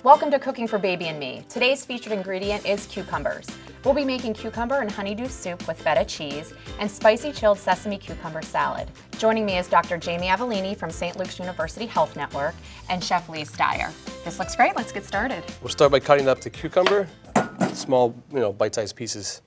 Welcome to Cooking for Baby and Me. Today's featured ingredient is cucumbers. We'll be making cucumber and honeydew soup with feta cheese and spicy chilled sesame cucumber salad. Joining me is Dr. Jamie Avellini from St. Luke's University Health Network and Chef Lee Styer. This looks great, let's get started. We'll start by cutting up the cucumber, small, bite-sized pieces.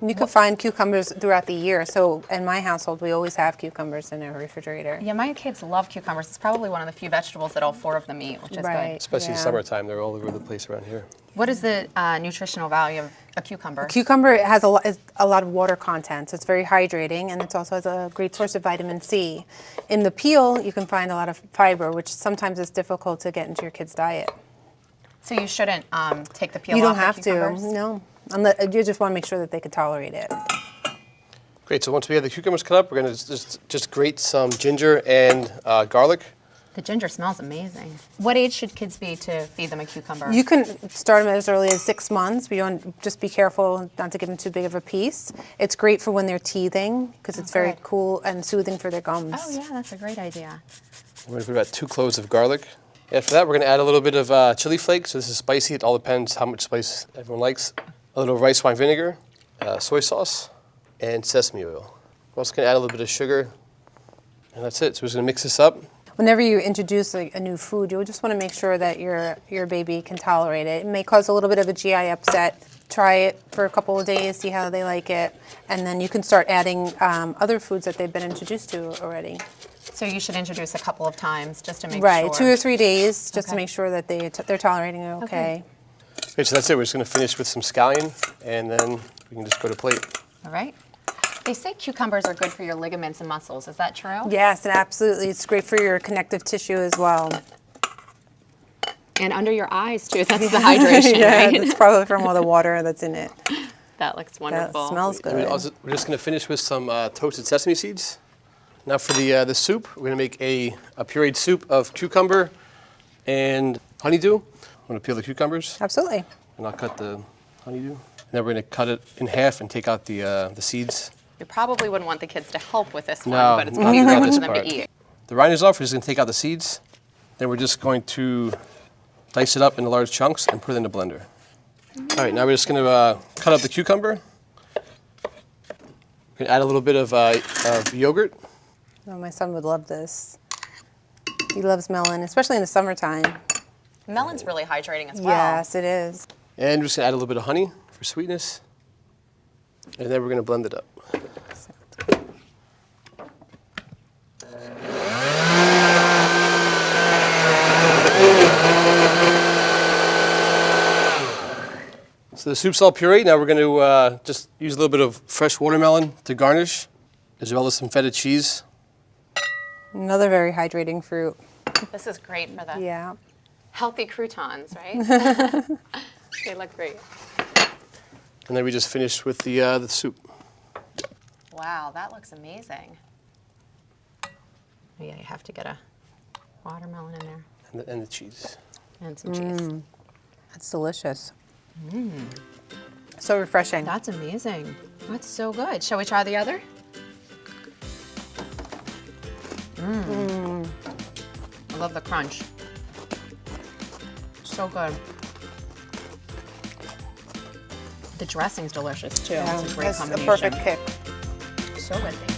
You can find cucumbers throughout the year. So in my household, we always have cucumbers in our refrigerator. Yeah, my kids love cucumbers. It's probably one of the few vegetables that all four of them eat, which is good. Especially in summertime, they're all over the place around here. What is the nutritional value of a cucumber? Cucumber has a lot of water content, so it's very hydrating, and it also has a great source of vitamin C. In the peel, you can find a lot of fiber, which sometimes is difficult to get into your kid's diet. So you shouldn't take the peel off You don't have the to, cucumbers? no. You just want to make sure that they can tolerate it. Great, so once we have the cucumbers cut up, we're going to just grate some ginger and garlic. The ginger smells amazing. What age should kids be to feed them a cucumber? You can start them as early as 6 months. Just be careful not to give them too big of a piece. It's great for when they're teething because it's very cool and soothing for their gums. Oh yeah, that's a great idea. We're going to put about 2 cloves of garlic. After that, we're going to add a little bit of chili flakes. So this is spicy. It all depends how much spice everyone likes. A little rice wine vinegar, soy sauce, and sesame oil. We're also going to add a little bit of sugar, and that's it. So we're just going to mix this up. Whenever you introduce a new food, you'll just want to make sure that your baby can tolerate it. It may cause a little bit of a GI upset. Try it for a couple of days, see how they like it, and then you can start adding other foods that they've been introduced to already. So you should introduce a couple of times just to make sure. Right, 2 or 3 days, just to make sure that they're tolerating it okay. Okay, so that's it. We're just going to finish with some scallion, and then we can just go to plate. All right. They say cucumbers are good for your ligaments and muscles. Is that true? Yes, and absolutely. It's great for your connective tissue as well. And under your eyes, too. That's the hydration, Yeah, right? it's probably from all the water that's in it. That looks wonderful. That smells good. We're just going to finish with some toasted sesame seeds. Now for the soup, we're going to make a pureed soup of cucumber and honeydew. I'm going to peel the cucumbers. Absolutely. And I'll cut the honeydew. And then we're going to cut it in half and take out the seeds. You probably wouldn't want the kids to help with this one, No, but it's not going to be for good this for them to part. eat. The rind is off. We're just going to take out the seeds. Then we're just going to dice it up into large chunks and put it in the blender. All right, now we're just going to cut up the cucumber. We're going to add a little bit of yogurt. Oh, my son would love this. He loves melon, especially in the summertime. Melon's really hydrating as well. Yes, it is. And we're just going to add a little bit of honey for sweetness. And then we're going to blend it up. So the soup's all pureed. Now we're going to just use a little bit of fresh watermelon to garnish, as well as some feta cheese. Another very hydrating fruit. This is great for the Yeah. healthy croutons, right? They look great. And then we just finish with the soup. Wow, that looks amazing. Oh, yeah, you have to get a watermelon in there. And the cheese. And some cheese. That's delicious. So refreshing. That's amazing. That's so good. Shall we try the other? I love the crunch. So good. The dressing's delicious too. Yeah, It's a great that's combination. a perfect kick. So good. Thank you.